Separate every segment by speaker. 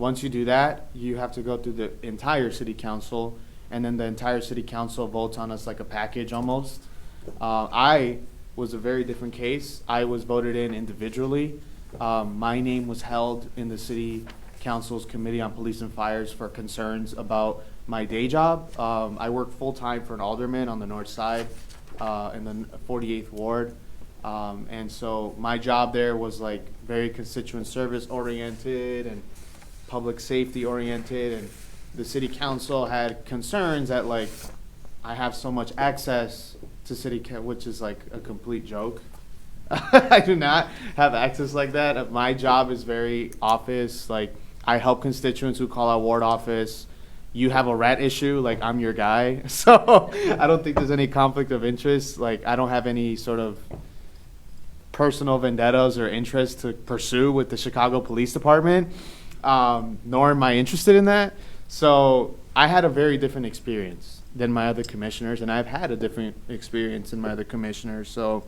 Speaker 1: Once you do that, you have to go through the entire city council, and then the entire city council votes on us like a package almost. I was a very different case. I was voted in individually. My name was held in the city council's committee on police and fires for concerns about my day job. I work full-time for an alderman on the north side in the 48th ward. And so my job there was like very constituent service oriented and public safety oriented, and the city council had concerns that like I have so much access to which is like a complete joke. I do not have access like that. My job is very office, like I help constituents who call our ward office. You have a rat issue, like I'm your guy. So I don't think there's any conflict of interest. Like I don't have any sort of personal vendettas or interests to pursue with the Chicago Police Department, nor am I interested in that. So I had a very different experience than my other commissioners, and I've had a different experience than my other commissioners. So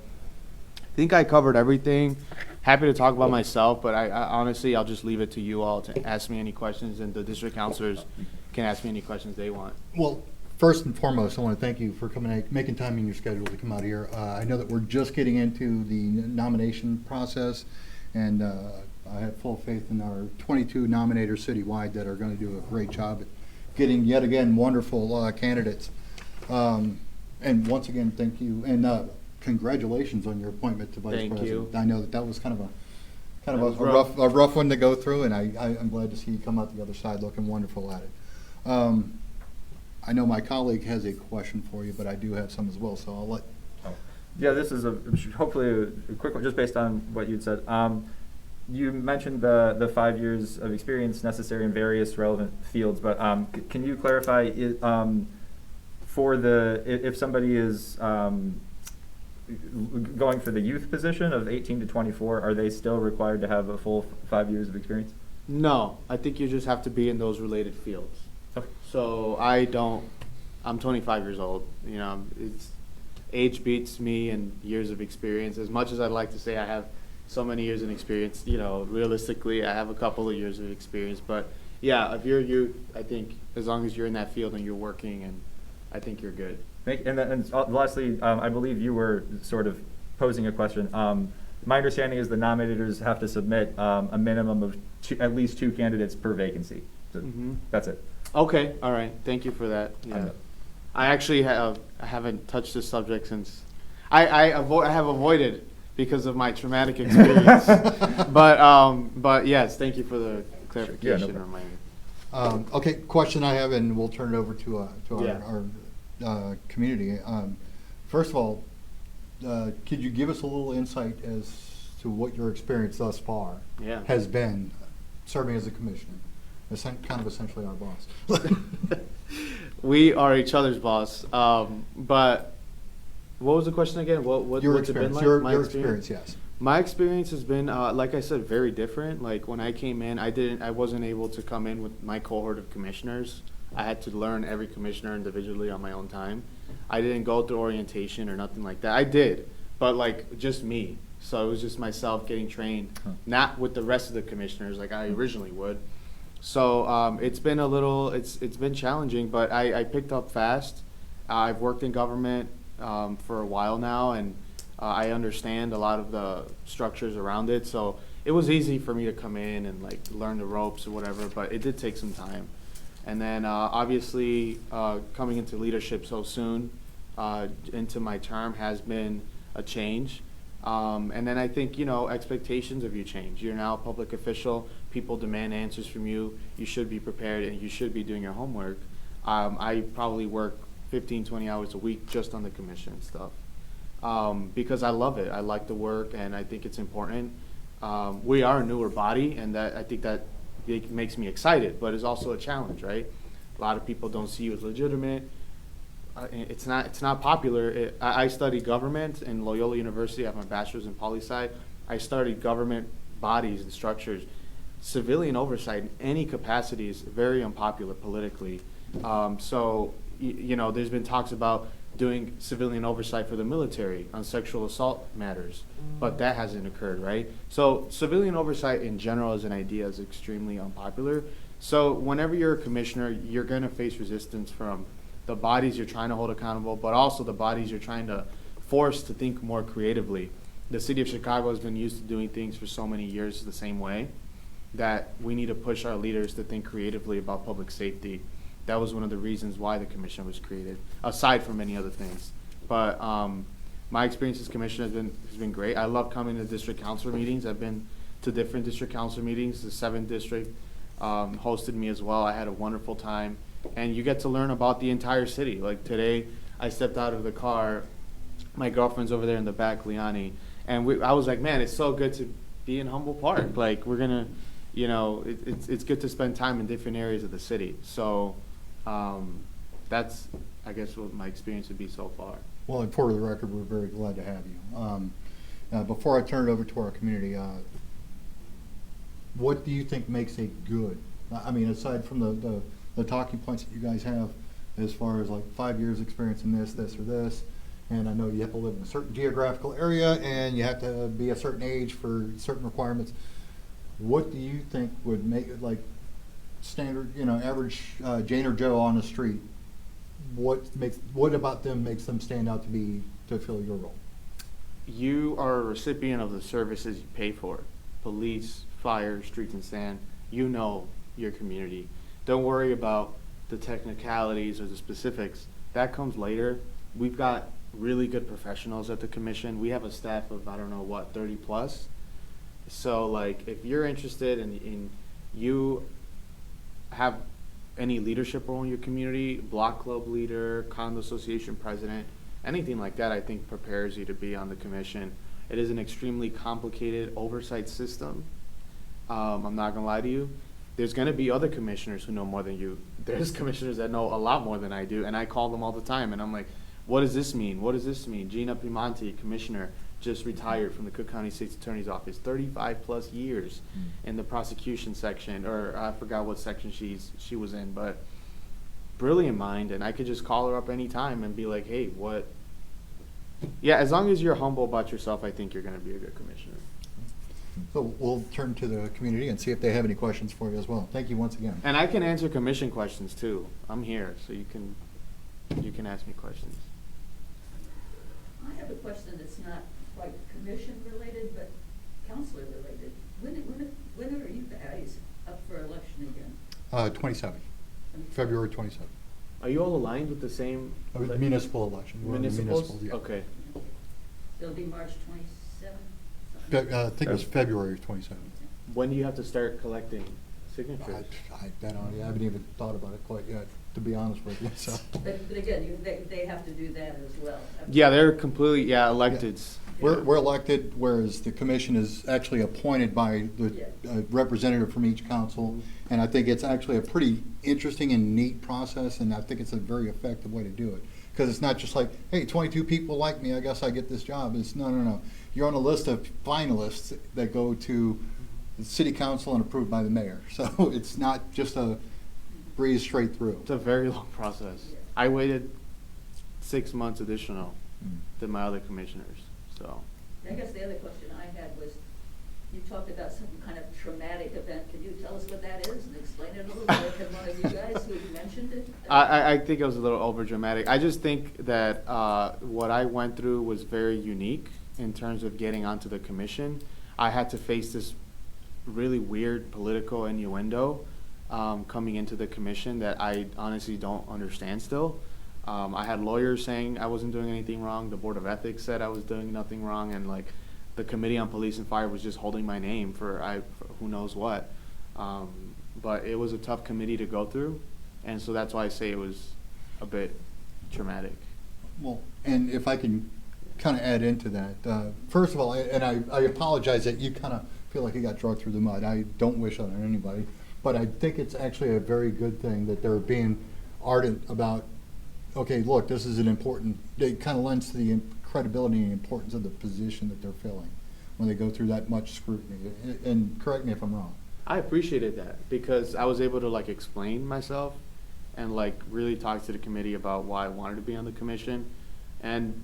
Speaker 1: I think I covered everything. Happy to talk about myself, but I honestly, I'll just leave it to you all to ask me any questions, and the district councilors can ask me any questions they want.
Speaker 2: Well, first and foremost, I want to thank you for making time in your schedule to come out here. I know that we're just getting into the nomination process, and I have full faith in our 22 nominators citywide that are going to do a great job at getting, yet again, wonderful candidates. And once again, thank you, and congratulations on your appointment to vice
Speaker 1: Thank
Speaker 2: president.
Speaker 1: you.
Speaker 2: I know that was kind of a rough one to go through, and I'm glad to see you come out the other side looking wonderful at it. I know my colleague has a question for you, but I do have some as well, so I'll let.
Speaker 3: Yeah, this is hopefully a quick one, just based on what you'd said. You mentioned the 5 years of experience necessary in various relevant fields, but can you clarify if somebody is going for the youth position of 18 to 24, are they still required to have a full 5 years of experience?
Speaker 1: No, I think you just have to be in those related fields.
Speaker 3: Okay.
Speaker 1: So I'm 25 years old. You know, age beats me and years of experience. As much as I'd like to say I have so many years in experience, you know, realistically I have a couple of years of experience. But yeah, if you're youth, I think as long as you're in that field and you're working, and I think you're good.
Speaker 3: And lastly, I believe you were sort of posing a question. My understanding is the nominators have to submit a minimum of at least 2 candidates per vacancy. So that's it.
Speaker 1: Okay, all right. Thank you for that. Yeah. I actually I haven't touched this subject since I have avoided because of my traumatic experience. but yes, thank you for the clarification.
Speaker 3: Yeah, no
Speaker 1: reminder.
Speaker 2: Okay, question I have, and we'll turn it over to our community. First of all, could you give us a little insight as to what your experience thus far has been serving as a commissioner? Kind of essentially our boss.
Speaker 1: We are each other's boss. But what was the question again? What's it been like?
Speaker 2: Your experience, yes.
Speaker 1: My experience has been, like I said, very different. Like when I came in, I wasn't able to come in with my cohort of commissioners. I had to learn every commissioner individually on my own time. I didn't go through orientation or nothing like that. I did, but like just me. So it was just myself getting trained, not with the rest of the commissioners like I originally would. So it's been it's been challenging, but I picked up fast. I've worked in government for a while now, and I understand a lot of the structures around it. So it was easy for me to come in and like learn the ropes or whatever, but it did take some time. And then obviously coming into leadership so soon into my term has been a change. And then I think, you know, expectations of you change. You're now a public official. People demand answers from you. You should be prepared, and you should be doing your homework. I probably work 15, 20 hours a week just on the commission stuff because I love it. I like the work, and I think it's important. We are a newer body, and I think that it makes me excited, but it's also a challenge, right? A lot of people don't see you as legitimate. It's not popular. I studied government in Loyola University. I have my bachelor's in poli-sci. I studied government bodies and structures. Civilian oversight in any capacity is very unpopular politically. So, you know, there's been talks about doing civilian oversight for the military on sexual assault matters, but that hasn't occurred, right? So civilian oversight in general as an idea is extremely unpopular. So whenever you're a commissioner, you're gonna face resistance from the bodies you're trying to hold accountable, but also the bodies you're trying to force to think more creatively. The city of Chicago has been used to doing things for so many years the same way that we need to push our leaders to think creatively about public safety. That was one of the reasons why the commission was created, aside from many other things. But my experience as commissioner has been great. I love coming to district council meetings. I've been to different district council meetings. The 7th district hosted me as well. I had a wonderful time. And you get to learn about the entire city. Like today, I stepped out of the car. My girlfriend's over there in the back, Liani. And I was like, man, it's so good to be in Humboldt Park. Like, we're going to, you know, it's good to spend time in different areas of the city. So that's, I guess, what my experience would be so far.
Speaker 2: Well, and for the record, we're very glad to have you. Before I turn it over to our community, what do you think makes a good, I mean, aside from the talking points that you guys have, as far as like 5 years experience in this, or this, and I know you have to live in a certain geographical area and you have to be a certain age for certain requirements. What do you think would make it like standard, you know, average Jane or Joe on the street? What about them makes them stand out to fill your role?
Speaker 1: You are a recipient of the services you pay for. Police, fire, streets and sand. You know your community. Don't worry about the technicalities or the specifics. That comes later. We've got really good professionals at the commission. We have a staff of, I don't know what, 30 plus. So like, if you're interested in you have any leadership role in your community, block club leader, condo association president, anything like that, I think prepares you to be on the commission. It is an extremely complicated oversight system. I'm not gonna lie to you. There's gonna be other commissioners who know more than you. There's commissioners that know a lot more than I do, and I call them all the time, and I'm like, what does this mean? What does this mean? Gina Primanti, commissioner, just retired from the Cook County State's Attorney's Office, 35 plus years in the prosecution section, or I forgot what section she was in, but brilliant mind, and I could just call her up anytime and be like, hey, what? Yeah, as long as you're humble about yourself, I think you're gonna be a good commissioner.
Speaker 2: So we'll turn to the community and see if they have any questions for you as well. Thank you once again.
Speaker 1: And I can answer commission questions too. I'm here, so you can ask me questions.
Speaker 4: I have a question that's not quite commission related, but counselor related. When are you guys up for election again?
Speaker 2: 27th, February 27th.
Speaker 1: Are you all aligned with the same?
Speaker 2: Municipal election. We're in the
Speaker 1: Municipals?
Speaker 2: municipal, yeah.
Speaker 1: Okay.
Speaker 4: It'll be March 27th?
Speaker 2: I think it was February 27th.
Speaker 1: When do you have to start collecting signatures?
Speaker 2: I haven't even thought about it quite yet, to be honest with you. So.
Speaker 4: But again, they have to do that as well.
Speaker 1: Yeah, they're completely, electeds.
Speaker 2: We're elected, whereas the commission is actually appointed by the representative from each council. And I think it's actually a pretty interesting and neat process, and I think it's a very effective way to do it. Because it's not just like, hey, 22 people like me, I guess I get this job. It's no. You're on a list of finalists that go to the city council and approved by the mayor. So it's not just a breeze straight through.
Speaker 1: It's a very long process. I waited 6 months additional than my other commissioners, so.
Speaker 4: I guess the other question I had was, you talked about some kind of traumatic event. Can you tell us what that is and explain it a little better than one of you guys who mentioned it?
Speaker 1: I think it was a little over dramatic. I just think that what I went through was very unique in terms of getting onto the commission. I had to face this really weird political innuendo coming into the commission that I honestly don't understand still. I had lawyers saying I wasn't doing anything wrong. The Board of Ethics said I was doing nothing wrong, and like the Committee on Police and Fire was just holding my name for who knows what. But it was a tough committee to go through, and so that's why I say it was a bit traumatic.
Speaker 2: Well, and if I can kind of add into that, first of all, and I apologize that you kind of feel like you got dragged through the mud. I don't wish that on anybody, but I think it's actually a very good thing that they're being ardent about, okay, look, this is an important, it kind of lends to the credibility and importance of the position that they're filling when they go through that much scrutiny. And correct me if I'm wrong.
Speaker 1: I appreciated that because I was able to explain myself and really talk to the committee about why I wanted to be on the commission. And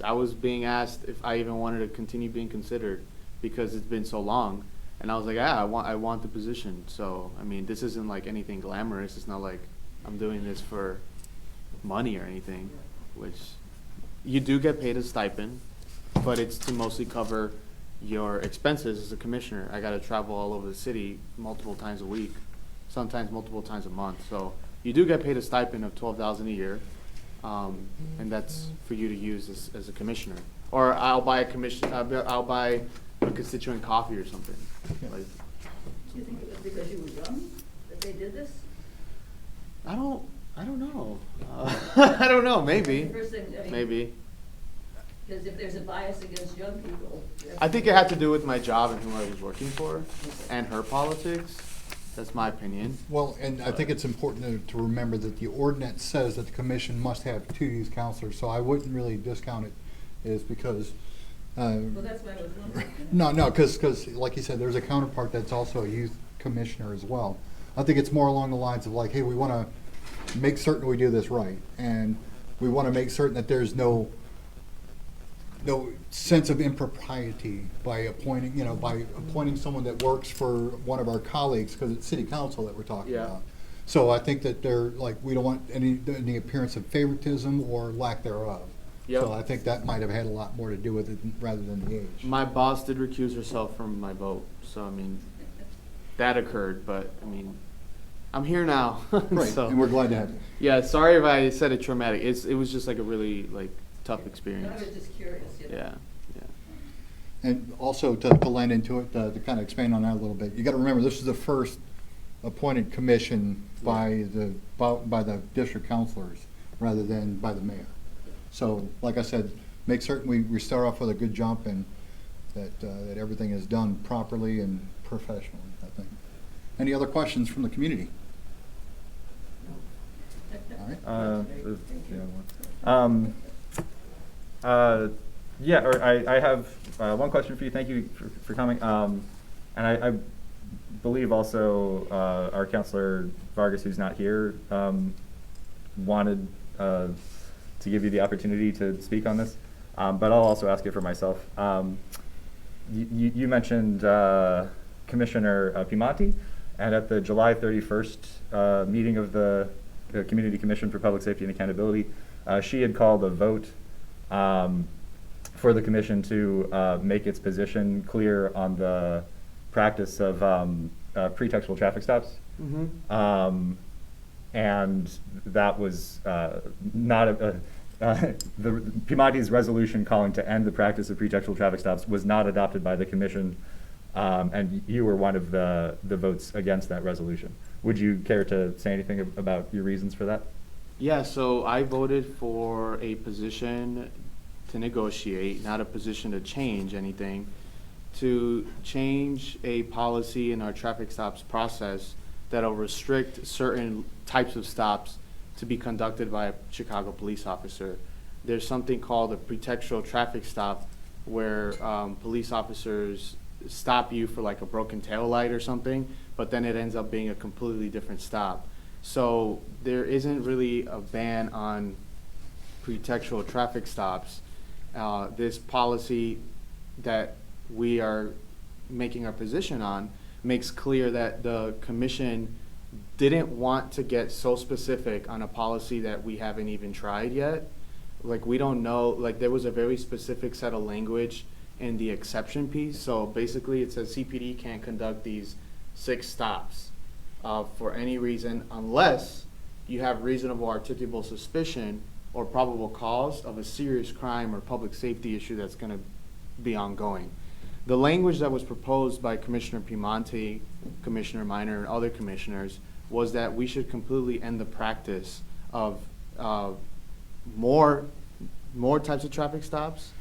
Speaker 1: I was being asked if I even wanted to continue being considered because it's been so long. And I was like, yeah, I want the position. So, I mean, this isn't like anything glamorous. It's not like I'm doing this for money or anything, which you do get paid a stipend, but it's to mostly cover your expenses as a commissioner. I got to travel all over the city multiple times a week, sometimes multiple times a month. So you do get paid a stipend of $12,000 a year, and that's for you to use as a commissioner. Or I'll buy I'll buy a constituent coffee or something. Like,
Speaker 4: Do you think it was because you were young that they did this?
Speaker 1: I don't know. I don't know. Maybe.
Speaker 4: First thing, I mean,
Speaker 1: Maybe.
Speaker 4: Because if there's a bias against young people.
Speaker 1: I think it had to do with my job and who I was working for, and her politics. That's my opinion.
Speaker 2: Well, and I think it's important to remember that the ordinance says that the commission must have 2 youth counselors, so I wouldn't really discount it, is because,
Speaker 4: Well, that's why I was wondering.
Speaker 2: no, because like you said, there's a counterpart that's also a youth commissioner as well. I think it's more along the lines of like, hey, we want to make certain we do this right, and we want to make certain that there's no sense of impropriety by appointing someone that works for one of our colleagues, because it's city council that we're talking
Speaker 1: Yeah.
Speaker 2: about. So I think that we don't want any appearance of favoritism or lack thereof.
Speaker 1: Yep.
Speaker 2: So I think that might have had a lot more to do with it rather than the age.
Speaker 1: My boss did recuse herself from my vote, so I mean, that occurred. But I mean, I'm here now.
Speaker 2: Right,
Speaker 1: So,
Speaker 2: and we're glad to have you.
Speaker 1: yeah, sorry if I said it traumatic. It was just like a really like tough
Speaker 4: I
Speaker 1: experience.
Speaker 4: was just curious, you know.
Speaker 1: Yeah, yeah.
Speaker 2: And also to lend into it, to kind of expand on that a little bit, you got to remember, this is the first appointed commission by the district councilors rather than by the mayor. So, like I said, make certain we start off with a good jump and that everything is done properly and professionally, I think. Any other questions from the community? All right.
Speaker 3: Yeah, or I have one question for you. Thank you for coming. And I believe also our Councilor Vargas, who's not here, wanted to give you the opportunity to speak on this. But I'll also ask it for myself. You mentioned Commissioner Piemonte, and at the July 31st meeting of the Community Commission for Public Safety and Accountability, she had called a vote for the commission to make its position clear on the practice of pretextual traffic stops.
Speaker 1: Mm-hmm.
Speaker 3: And that was not the Piemonte's resolution calling to end the practice of pretextual traffic stops was not adopted by the commission, and you were one of the votes against that resolution. Would you care to say anything about your reasons for that?
Speaker 1: Yeah, so I voted for a position to negotiate, not a position to change anything, to change a policy in our traffic stops process that'll restrict certain types of stops to be conducted by a Chicago police officer. There's something called a pretextual traffic stop where police officers stop you for like a broken tail light or something, but then it ends up being a completely different stop. So there isn't really a ban on pretextual traffic stops. This policy that we are making our position on makes clear that the commission didn't want to get so specific on a policy that we haven't even tried yet. Like, we don't know, like, there was a very specific set of language in the exception piece. So basically it says CPD can't conduct these 6 stops for any reason unless you have reasonable articulable suspicion or probable cause of a serious crime or public safety issue that's going to be ongoing. The language that was proposed by Commissioner Piemonte, Commissioner Minor, and other commissioners was that we should completely end the practice of more types of traffic stops,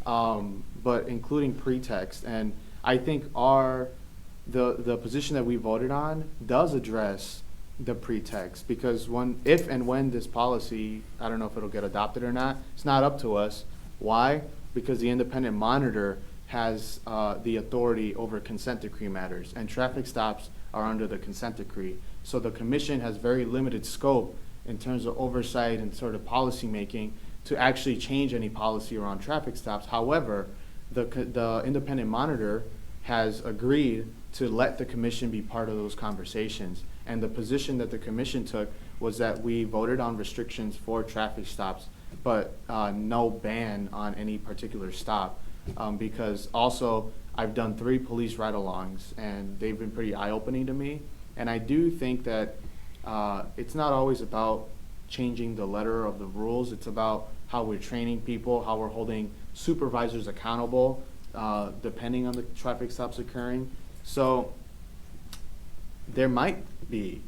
Speaker 1: but including pretext. And I think the position that we voted on does address the pretext, because if and when this policy, I don't know if it'll get adopted or not, it's not up to us. Why? Because the independent monitor has the authority over consent decree matters, and traffic stops are under the consent decree. So the commission has very limited scope in terms of oversight and sort of policy making to actually change any policy around traffic stops. However, the independent monitor has agreed to let the commission be part of those conversations. And the position that the commission took was that we voted on restrictions for traffic stops, but no ban on any particular stop. Because also, I've done 3 police ride-alongs, and they've been pretty eye-opening to me. And I do think that it's not always about changing the letter of the rules. It's about how we're training people, how we're holding supervisors accountable, depending on the traffic stops occurring. So there might be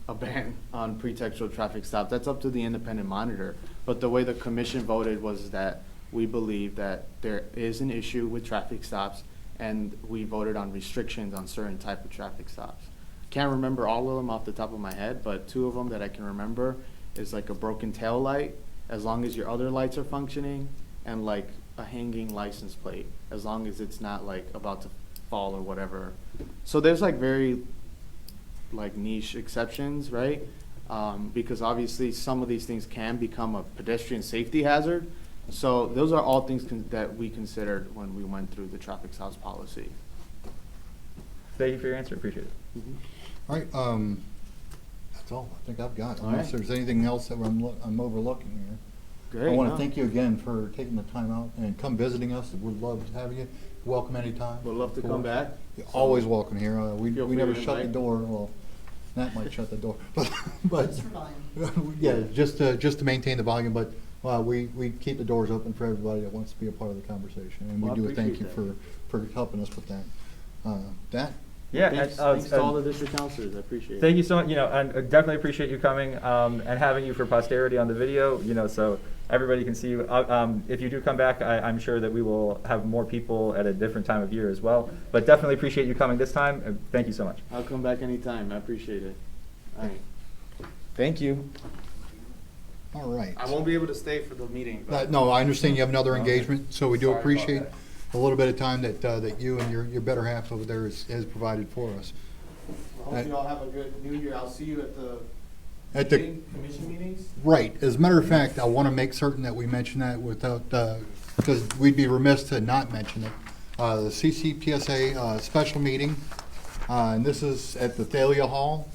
Speaker 1: a ban on pretextual traffic stops. That's up to the independent monitor. But the way the commission voted was that we believe that there is an issue with traffic stops, and we voted on restrictions on certain type of traffic stops. Can't remember all of them off the top of my head, but 2 of them that I can remember is like a broken tail light, as long as your other lights are functioning, and like a hanging license plate, as long as it's not like about to fall or whatever. So there's like very like niche exceptions, right? Because obviously some of these things can become a pedestrian safety hazard. So those are all things that we considered when we went through the traffic stops policy.
Speaker 3: Thank you for your answer, appreciate it.
Speaker 2: All right, that's all I think I've got,
Speaker 1: All
Speaker 2: unless
Speaker 1: right.
Speaker 2: there's anything else that I'm overlooking here.
Speaker 1: Great.
Speaker 2: I want to
Speaker 1: no.
Speaker 2: thank you again for taking the time out and come visiting us. We'd love having you. Welcome anytime.
Speaker 1: Would love to come back.
Speaker 2: You're always welcome here. We
Speaker 1: Feel free
Speaker 2: never
Speaker 1: to
Speaker 2: shut the
Speaker 1: invite.
Speaker 2: door. Well, Matt might shut the door, but
Speaker 5: Just for volume.
Speaker 2: yeah, just to maintain the volume. But we keep the doors open for everybody that wants to be a part of the conversation, and
Speaker 1: Well, I
Speaker 2: we do a thank you
Speaker 1: appreciate
Speaker 2: for helping us with that. That
Speaker 3: Yeah,
Speaker 1: Thanks,
Speaker 3: and,
Speaker 1: thanks to all the district councilors. I appreciate it.
Speaker 3: thank you so much. You know, and definitely appreciate you coming and having you for posterity on the video. You know, so everybody can see you. If you do come back, I'm sure that we will have more people at a different time of year as well. But definitely appreciate you coming this time. And thank you so much.
Speaker 1: I'll come back anytime. I appreciate it. All right. Thank you.
Speaker 2: all right.
Speaker 1: I won't be able to stay for the meeting. But
Speaker 2: No, I understand you have another
Speaker 1: Okay.
Speaker 2: engagement, so we do
Speaker 1: Sorry about
Speaker 2: appreciate
Speaker 1: that.
Speaker 2: a little bit of time that you and your better half over there has provided for us.
Speaker 1: I hope you all have a good New Year. I'll see you at the
Speaker 2: At the
Speaker 1: commission meetings.
Speaker 2: Right. As a matter of fact, I want to make certain that we mention that without, because we'd be remiss to not mention it. The CCPSA special meeting, and this is at the Thalia Hall,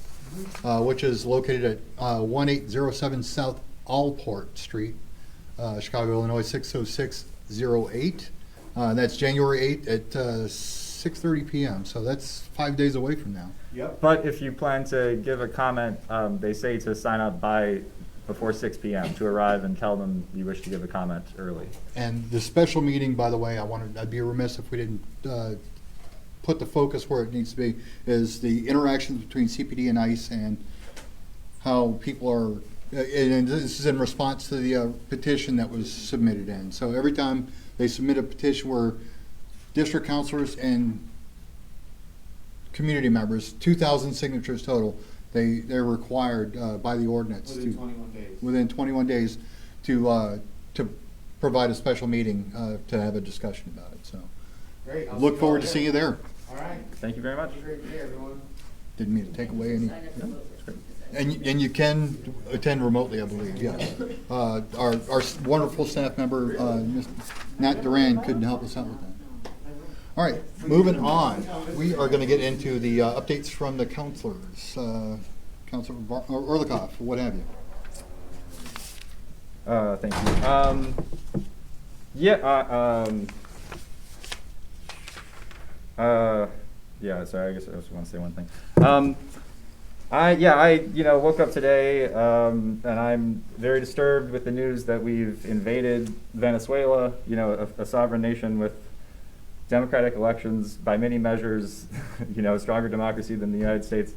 Speaker 2: which is located at 1807 South Allport Street, Chicago, Illinois 60608. That's January 8th at 6:30 p.m. So that's 5 days away from now.
Speaker 1: Yep.
Speaker 3: But if you plan to give a comment, they say to sign up before 6 p.m. to arrive and tell them you wish to give a comment early.
Speaker 2: And the special meeting, by the way, I'd be remiss if we didn't put the focus where it needs to be, is the interactions between CPD and ICE and how people are, and this is in response to the petition that was submitted in. So every time they submit a petition where district councilors and community members, 2,000 signatures total, they're required by the ordinance
Speaker 1: Within 21 days.
Speaker 2: within 21 days to provide a special meeting to have a discussion about it. So
Speaker 1: Great. I'll
Speaker 2: look
Speaker 1: see
Speaker 2: forward
Speaker 1: all
Speaker 2: to seeing you there.
Speaker 1: All right.
Speaker 3: Thank you very much.
Speaker 1: Have a great day, everyone.
Speaker 2: Didn't mean to take away any.
Speaker 4: Sign up to vote.
Speaker 2: And you can attend remotely, I believe, yes. Our wonderful staff member, Ms. Nat Duran, couldn't help us out with that. All right, moving on. We are going to get into the updates from the counselors. Counselor Orlikoff, what have you?
Speaker 3: Thank you. Yeah, sorry, I guess I just want to say one thing. I woke up today, and I'm very disturbed with the news that we've invaded Venezuela, a sovereign nation with democratic elections, by many measures, a stronger democracy than the United States.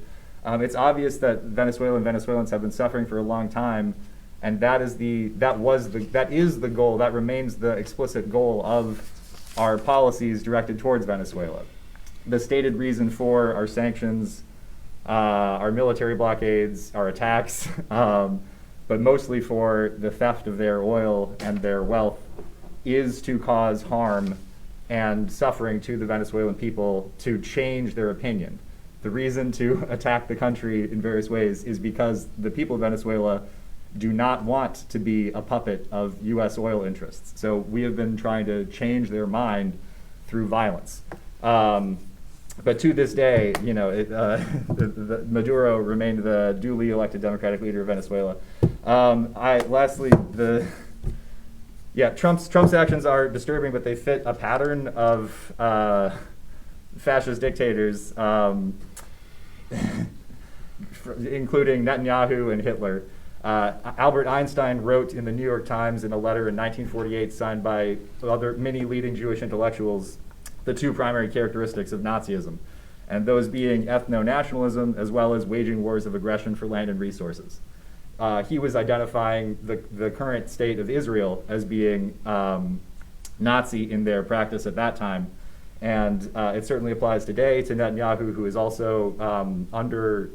Speaker 3: It's obvious that Venezuela and Venezuelans have been suffering for a long time, and that is the goal, that remains the explicit goal of our policies directed towards Venezuela. The stated reason for our sanctions, our military blockades, our attacks, but mostly for the theft of their oil and their wealth, is to cause harm and suffering to the Venezuelan people to change their opinion. The reason to attack the country in various ways is because the people of Venezuela do not want to be a puppet of U.S. oil interests. So we have been trying to change their mind through violence. But to this day, you know, Maduro remained the duly elected democratic leader of Venezuela. Trump's actions are disturbing, but they fit a pattern of fascist dictators, including Netanyahu and Hitler. Albert Einstein wrote in the New York Times in a letter in 1948 signed by many leading Jewish intellectuals the two primary characteristics of Nazism, and those being ethno-nationalism as well as waging wars of aggression for land and resources. He was identifying the current state of Israel as being Nazi in their practice at that time, and it certainly applies today to Netanyahu, who is also under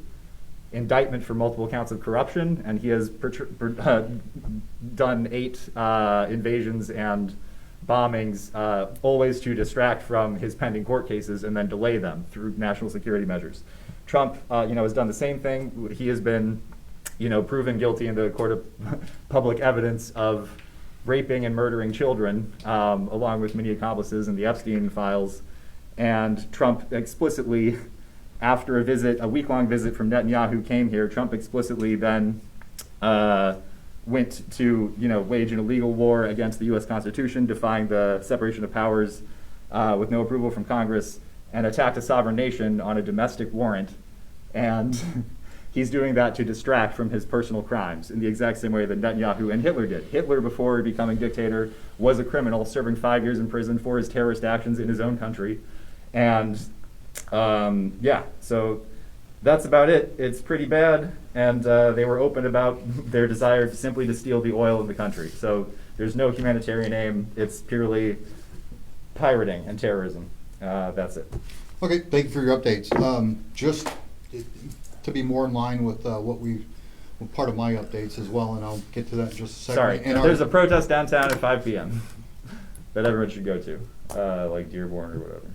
Speaker 3: indictment for multiple counts of corruption, and he has done 8 invasions and bombings, always to distract from his pending court cases and then delay them through national security measures. Trump, has done the same thing. He has been, proven guilty in the court of public evidence of raping and murdering children, along with many accomplices in the Epstein files. And Trump explicitly, after a week-long visit from Netanyahu came here, Trump explicitly then went to, wage an illegal war against the U.S. Constitution, defying the separation of powers with no approval from Congress, and attacked a sovereign nation on a domestic warrant. And he's doing that to distract from his personal crimes in the exact same way that Netanyahu and Hitler did. Hitler, before becoming dictator, was a criminal, serving 5 years in prison for his terrorist actions in his own country. And so that's about it. It's pretty bad, and they were open about their desire simply to steal the oil in the country. So there's no humanitarian aim. It's purely pirating and terrorism. That's it.
Speaker 2: Okay, thank you for your updates. Just to be more in line with part of my updates as well, and I'll get to that in just a second.
Speaker 3: Sorry,
Speaker 2: And
Speaker 3: there's a protest downtown at 5 p.m. that everyone should go to, like Dearborn or whatever.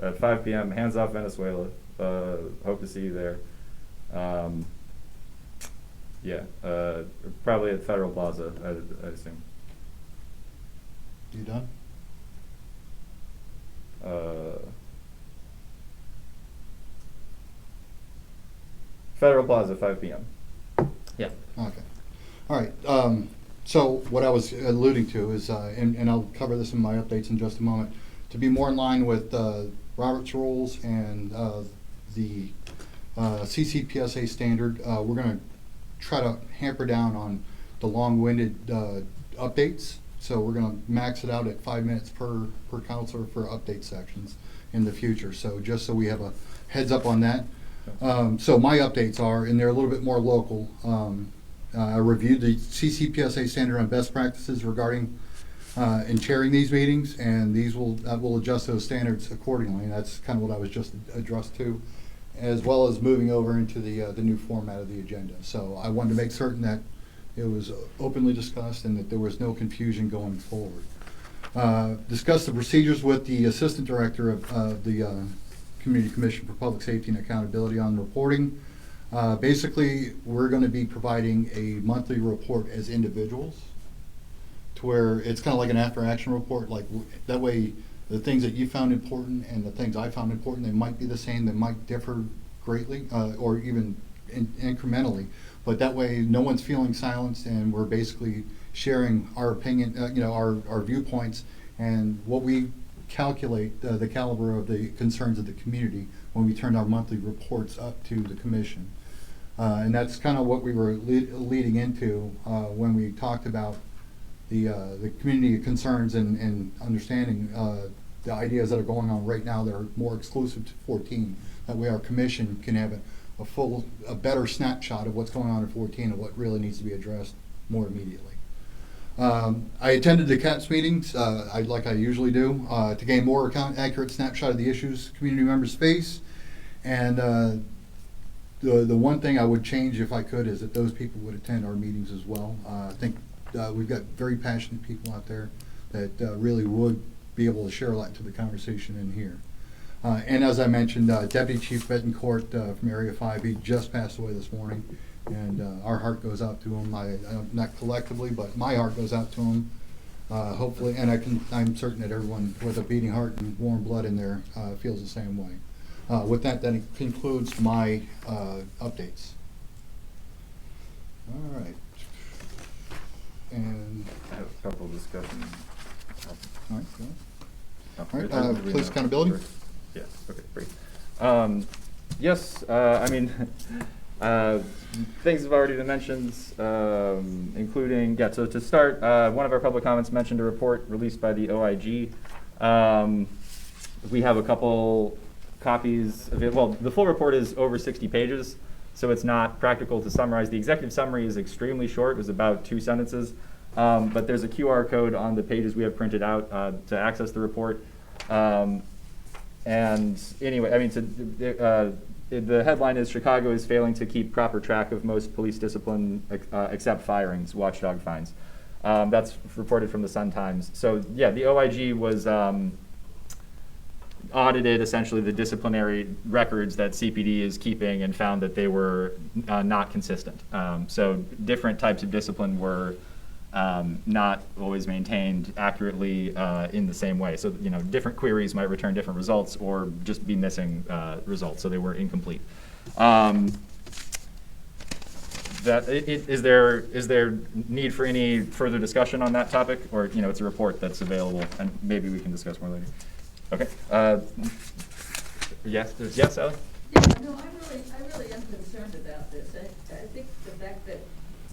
Speaker 3: At 5 p.m., Hands Off Venezuela. Hope to see you there. Probably at Federal Plaza, I assume.
Speaker 2: You done?
Speaker 3: Federal Plaza, 5 p.m. Yeah.
Speaker 2: Okay. All right. So what I was alluding to is, and I'll cover this in my updates in just a moment, to be more in line with Robert's rules and the CCPSA standard, we're going to try to hamper down on the long-winded updates. So we're going to max it out at 5 minutes per counselor for update sections in the future. So just so we have a heads up on that. So my updates are, and they're a little bit more local. I reviewed the CCPSA standard on best practices regarding in chairing these meetings, and these will adjust those standards accordingly. And that's kind of what I was just addressed to, as well as moving over into the new format of the agenda. So I wanted to make certain that it was openly discussed and that there was no confusion going forward. Discuss the procedures with the Assistant Director of the Community Commission for Public Safety and Accountability on reporting. Basically, we're going to be providing a monthly report as individuals, to where it's kind of like an after-action report. Like that way, the things that you found important and the things I found important, they might be the same, they might differ greatly, or even incrementally. But that way, no one's feeling silenced, and we're basically sharing our opinion, our viewpoints, and what we calculate the caliber of the concerns of the community when we turn our monthly reports up to the commission. And that's kind of what we were leading into when we talked about the community concerns and understanding the ideas that are going on right now that are more exclusive to 14. That way our commission can have a better snapshot of what's going on in 14 and what really needs to be addressed more immediately. I attended the CAPS meetings, like I usually do, to gain more accurate snapshot of the issues community members face. And the one thing I would change if I could is that those people would attend our meetings as well. I think we've got very passionate people out there that really would be able to share a lot to the conversation in here. And as I mentioned, Deputy Chief Betancourt from Area 5, he just passed away this morning. And our heart goes out to him, not collectively, but my heart goes out to him. Hopefully, and I'm certain that everyone with a beating heart and warm blood in there feels the same way. With that, that concludes my updates. All right. And,
Speaker 3: I have a couple of discussions.
Speaker 2: all right, go ahead.
Speaker 3: Oh,
Speaker 2: All right,
Speaker 3: do we
Speaker 2: police
Speaker 3: know-
Speaker 2: accountability?
Speaker 3: Yeah, okay, great. Yes, I mean, things have already been mentioned, including, yeah, so to start, one of our public comments mentioned a report released by the OIG. We have a couple copies of it. Well, the full report is over 60 pages, so it's not practical to summarize. The executive summary is extremely short, it was about 2 sentences. But there's a QR code on the pages we have printed out to access the report. And anyway, I mean, the headline is Chicago is failing to keep proper track of most police discipline except firings, watchdog fines. That's reported from the Sun-Times. So yeah, the OIG was audited essentially the disciplinary records that CPD is keeping and found that they were not consistent. So different types of discipline were not always maintained accurately in the same way. So, you know, different queries might return different results or just be missing results, so they were incomplete. Is there need for any further discussion on that topic? Or, you know, it's a report that's available and maybe we can discuss more later. Okay. Yes, Sally?
Speaker 4: Yeah, no, I really am concerned about this. I think the fact that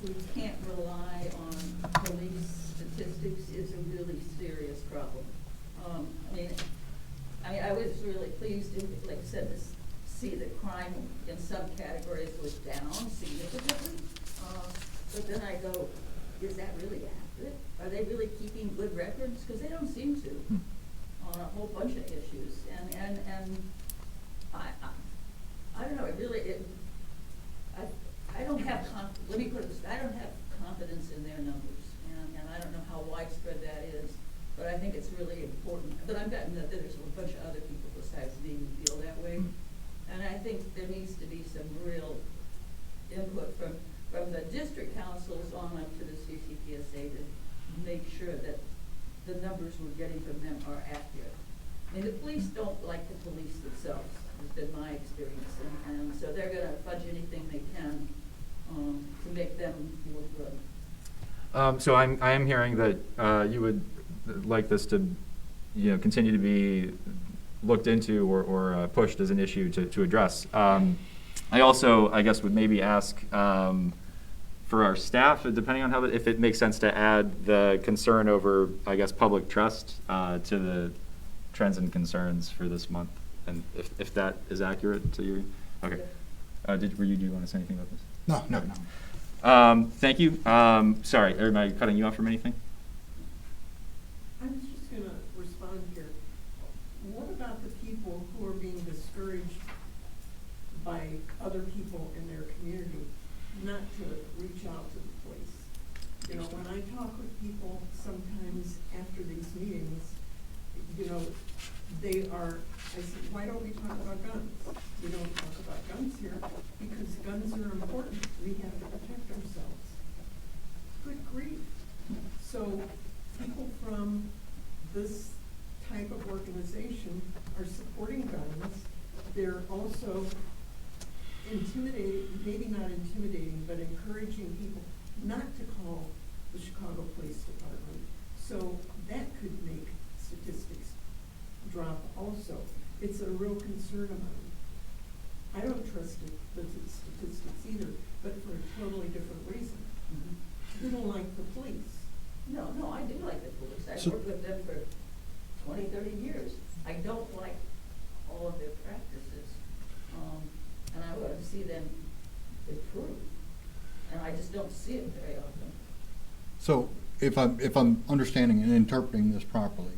Speaker 4: we can't rely on police statistics is a really serious problem. I was really pleased, like I said, to see that crime in some categories was down significantly. But then I go, is that really accurate? Are they really keeping good records? Because they don't seem to on a whole bunch of issues. And I don't know, I don't have, let me put it this way, I don't have confidence in their numbers, and I don't know how widespread that is, but I think it's really important. But I'm betting that there's a bunch of other people besides me who feel that way, and I think there needs to be some real input from the district councils on up to the CCPSA to make sure that the numbers we're getting from them are accurate. I mean, the police don't like to police themselves, has been my experience, and so they're gonna fudge anything they can to make them feel good.
Speaker 3: So I am hearing that you would like this to, you know, continue to be looked into or pushed as an issue to address. I also, I guess, would maybe ask for our staff, depending on if it makes sense to add the concern over, I guess, public trust to the trends and concerns for this month, and if that is accurate to you. Okay. Do you want to say anything about this?
Speaker 2: No.
Speaker 3: Thank you. Sorry, am I cutting you off from anything?
Speaker 5: I was just gonna respond here. What about the people who are being discouraged by other people in their community not to reach out to the police? You know, when I talk with people sometimes after these meetings, you know, I said, why don't we talk about guns? We don't talk about guns here because guns are important. We have to protect ourselves. Good grief. So people from this type of organization are supporting guns. They're also intimidating, maybe not intimidating, but encouraging people not to call the Chicago Police Department. So that could make statistics drop also. It's a real concern of mine. I don't trust the statistics either, but for a totally different reason. You don't like the police.
Speaker 4: No, I do like the police. I've
Speaker 2: So-
Speaker 4: worked with them for 20, 30 years. I don't like all of their practices. And I want to see them improve. And I just don't see it very often.
Speaker 2: So if I'm understanding and interpreting this properly,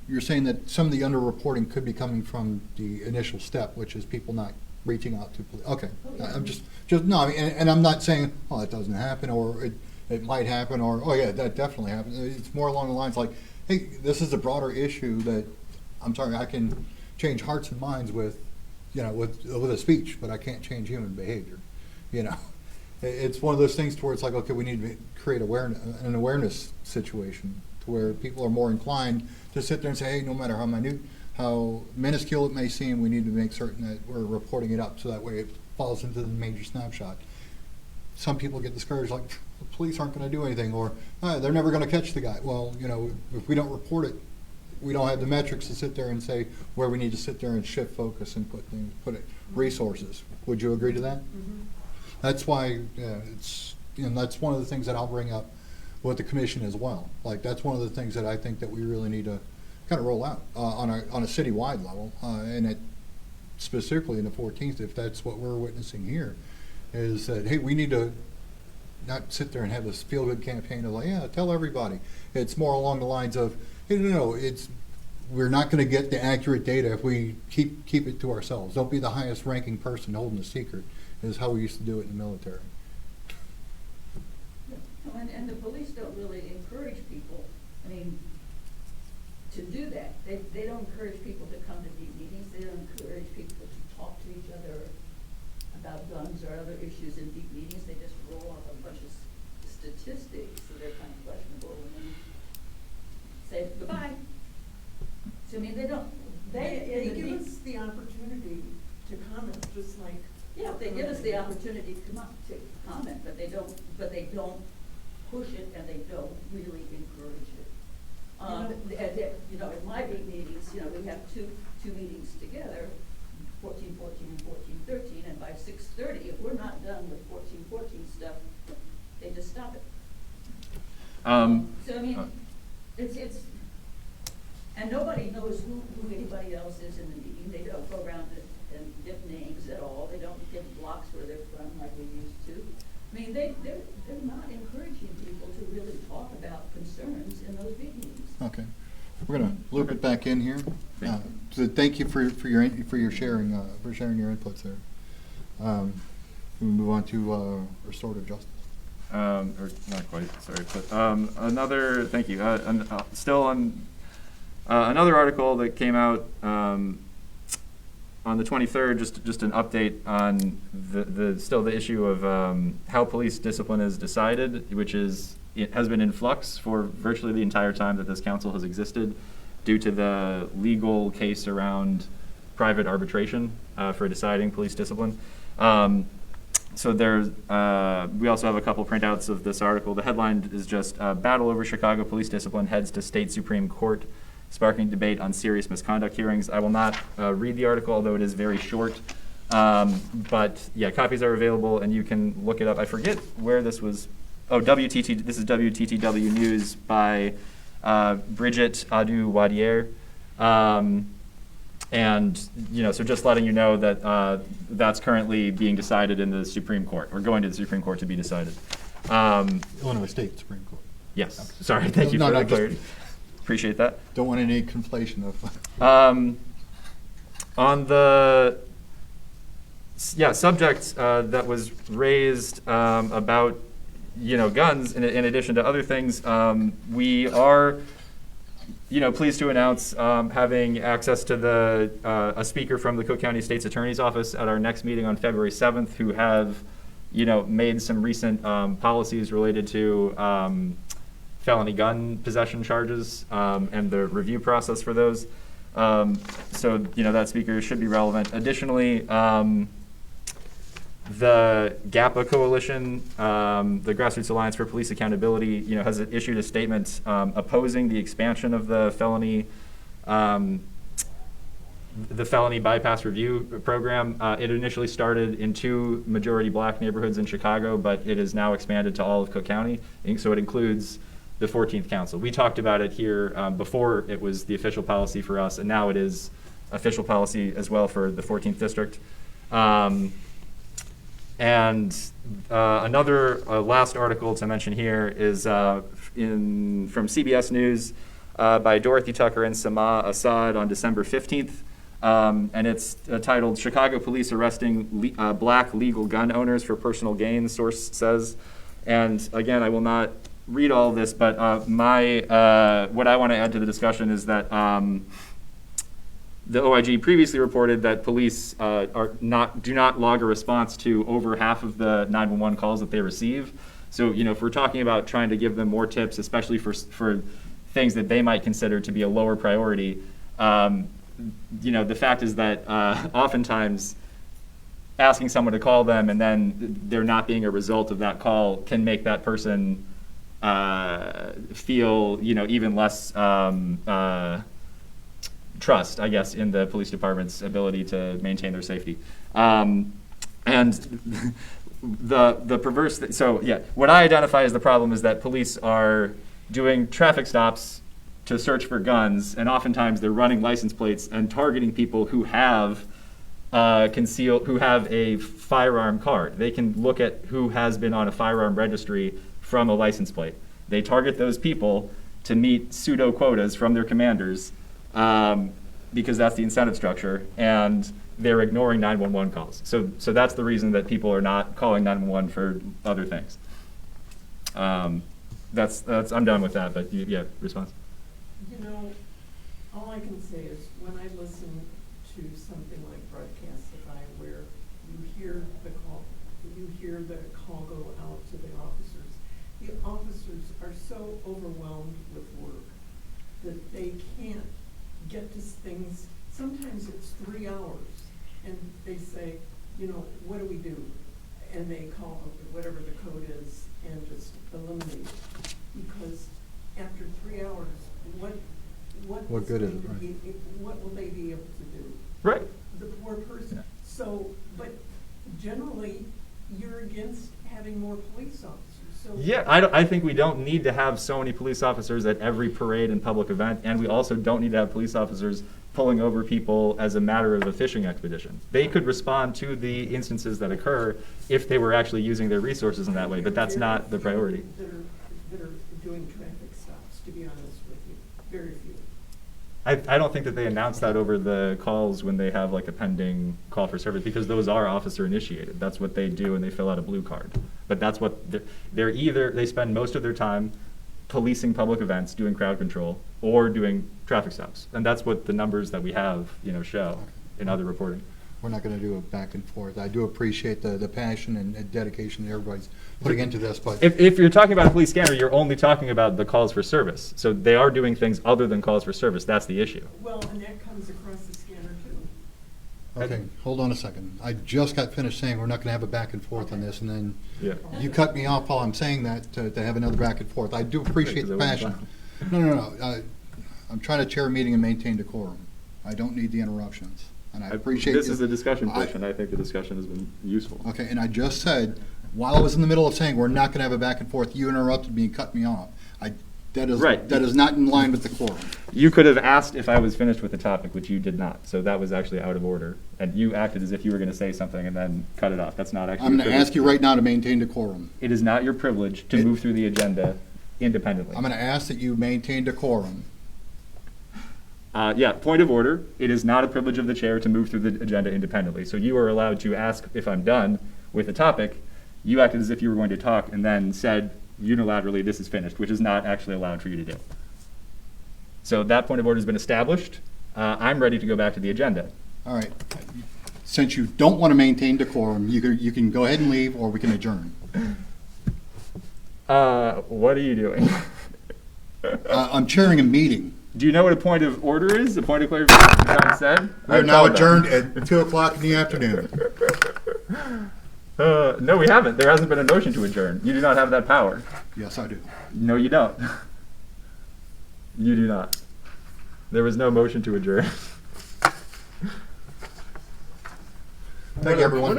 Speaker 2: you're saying that some of the underreporting could be coming from the initial step, which is people not reaching out to police. Okay,
Speaker 4: Oh, yeah.
Speaker 2: I'm just no, I mean, and I'm not saying, oh, it doesn't happen, or it might happen, or, oh yeah, that definitely happens. It's more along the lines like, hey, this is a broader issue that, I'm sorry, I can change hearts and minds with, with a speech, but I can't change human behavior, It's one of those things to where it's like, okay, we need to create an awareness situation to where people are more inclined to sit there and say, hey, no matter how minute, how minuscule it may seem, we need to make certain that we're reporting it up so that way it falls into the major snapshot. Some people get discouraged, like, the police aren't going to do anything, or they're never going to catch the guy. Well, if we don't report it, we don't have the metrics to sit there and say where we need to sit there and shift focus and put it resources. Would you agree to that?
Speaker 5: Mhm.
Speaker 2: That's why that's one of the things that I'll bring up with the commission as well. Like, that's one of the things that I think that we really need to kind of roll out on a citywide level, and it specifically in the 14th, if that's what we're witnessing here, is that, hey, we need to not sit there and have this feel-good campaign of like, yeah, tell everybody. It's more along the lines of, hey, no, we're not going to get the accurate data if we keep it to ourselves. Don't be the highest ranking person holding the secret, is how we used to do it in the military.
Speaker 4: And the police don't really encourage people, to do that. They don't encourage people to come to deep meetings. They don't encourage people to talk to each other about guns or other issues in deep meetings. They just roll off a bunch of statistics, so they're kind of questionable, and then say goodbye. So they don't.
Speaker 5: They give us the opportunity to comment, just like.
Speaker 4: Yeah, they give us the opportunity to comment, but they don't push it, and they don't really encourage it. In my big meetings, we have two meetings together, 14-14 and 14-13, and by 6:30, if we're not done with 14-14 stuff, they just stop it. It's and nobody knows who anybody else is in the meeting. They don't go around and give names at all. They don't give blocks where they're from like we used to. They're not encouraging people to really talk about concerns in those big meetings.
Speaker 2: Okay, we're going to loop it back in here. So thank you for your sharing your inputs there. We move on to restorative justice.
Speaker 3: Or not quite, sorry, but thank you. Still on another article that came out on the 23rd, just an update on the issue of how police discipline is decided, which has been in flux for virtually the entire time that this council has existed, due to the legal case around private arbitration for deciding police discipline. So we also have a couple printouts of this article. The headline is just "Battle over Chicago Police Discipline Heads to State Supreme Court, Sparking Debate on Serious Misconduct Hearings." I will not read the article, although it is very short. But yeah, copies are available, and you can look it up. I forget where this was. Oh, WTT. This is WTTW News by Bridget Adu-Wadier. And so just letting you know that that's currently being decided in the Supreme Court, or going to the Supreme Court to be decided.
Speaker 2: Illinois State Supreme Court.
Speaker 3: Yes. Sorry. Thank you for that clarity. Appreciate that.
Speaker 2: Don't want any conflation of.
Speaker 3: On the subject that was raised about guns, in addition to other things, we are pleased to announce having access to a speaker from the Cook County State's Attorney's Office at our next meeting on February 7th, who have made some recent policies related to felony gun possession charges and the review process for those. So that speaker should be relevant. Additionally, the GAPA Coalition, the Grassroots Alliance for Police Accountability, has issued a statement opposing the expansion of the felony bypass review program. It initially started in 2 majority black neighborhoods in Chicago, but it is now expanded to all of Cook County, so it includes the 14th Council. We talked about it here before it was the official policy for us, and now it is official policy as well for the 14th District. And another last article to mention here is from CBS News by Dorothy Tucker and Sama Assad on December 15th. And it's titled "Chicago Police Arresting Black Legal Gun Owners for Personal Gain," source says. And again, I will not read all of this, but what I want to add to the discussion is that the OIG previously reported that police do not log a response to over half of the 911 calls that they receive. So, if we're talking about trying to give them more tips, especially for things that they might consider to be a lower priority, the fact is that oftentimes asking someone to call them and then there not being a result of that call can make that person feel, even less trust, I guess, in the police department's ability to maintain their safety. And the perverse what I identify as the problem is that police are doing traffic stops to search for guns, and oftentimes they're running license plates and targeting people who have who have a firearm card. They can look at who has been on a firearm registry from a license plate. They target those people to meet pseudo quotas from their commanders, because that's the incentive structure, and they're ignoring 911 calls. So that's the reason that people are not calling 911 for other things. I'm done with that, but yeah, response.
Speaker 5: All I can say is when I listen to something like Broadcastify, where you hear the call go out to the officers are so overwhelmed with work that they can't get to things. Sometimes it's 3 hours, and they say, what do we do? And they call whatever the code is and just eliminate it. Because after 3 hours, what
Speaker 2: good is it, right?
Speaker 5: What will they be able to do?
Speaker 3: Right.
Speaker 5: The poor person.
Speaker 3: Yeah.
Speaker 5: So, but generally, you're against having more police officers. So
Speaker 3: Yeah, I think we don't need to have so many police officers at every parade and public event, and we also don't need to have police officers pulling over people as a matter of a fishing expedition. They could respond to the instances that occur if they were actually using their resources in that way, but that's not the priority.
Speaker 5: That are doing traffic stops, to be honest with you. Very few.
Speaker 3: I don't think that they announce that over the calls when they have like a pending call for service, because those are officer initiated. That's what they do, and they fill out a blue card. But that's what they spend most of their time policing public events, doing crowd control, or doing traffic stops. And that's what the numbers that we have, show in other reporting.
Speaker 2: We're not going to do a back and forth. I do appreciate the passion and dedication that everybody's putting into this, but
Speaker 3: If you're talking about a police scanner, you're only talking about the calls for service. So they are doing things other than calls for service. That's the issue.
Speaker 5: Well, and that comes across the scanner too.
Speaker 2: okay, hold on a second. I just got finished saying we're not going to have a back and forth on this, and then
Speaker 3: Yeah.
Speaker 2: you cut me off while I'm saying that to have another back and forth. I do appreciate the
Speaker 3: Because I
Speaker 2: passion.
Speaker 3: wasn't
Speaker 2: No. I'm trying to chair a meeting and maintain decorum. I don't need the interruptions, and I appreciate
Speaker 3: This
Speaker 2: you-
Speaker 3: is the discussion
Speaker 2: I-
Speaker 3: portion. I think the discussion has been useful.
Speaker 2: Okay, and I just said, while I was in the middle of saying we're not going to have a back and forth, you interrupted me and cut me off.
Speaker 3: Right.
Speaker 2: That is not in line with the quorum.
Speaker 3: You could have asked if I was finished with the topic, which you did not. So that was actually out of order. And you acted as if you were going to say something and then cut it off. That's not actually
Speaker 2: I'm
Speaker 3: your
Speaker 2: going to ask you
Speaker 3: privilege.
Speaker 2: right now to maintain decorum.
Speaker 3: It is not your privilege to move through the agenda independently.
Speaker 2: I'm going to ask that you maintain decorum.
Speaker 3: Yeah, point of order. It is not a privilege of the chair to move through the agenda independently. So you are allowed to ask if I'm done with the topic. You acted as if you were going to talk and then said unilaterally, this is finished, which is not actually allowed for you to do. So that point of order has been established. I'm ready to go back to the agenda.
Speaker 2: All right. Since you don't want to maintain decorum, you can go ahead and leave, or we can adjourn.
Speaker 3: What are you doing?
Speaker 2: I'm chairing a meeting.
Speaker 3: Do you know what a point of order is? A point of clarification, John said?
Speaker 2: We are now adjourned at 2 o'clock in the afternoon.
Speaker 3: No, we haven't. There hasn't been a motion to adjourn. You do not have that power.
Speaker 2: Yes, I do.
Speaker 3: No, you don't. You do not. There was no motion to adjourn.
Speaker 2: Thank you, everyone.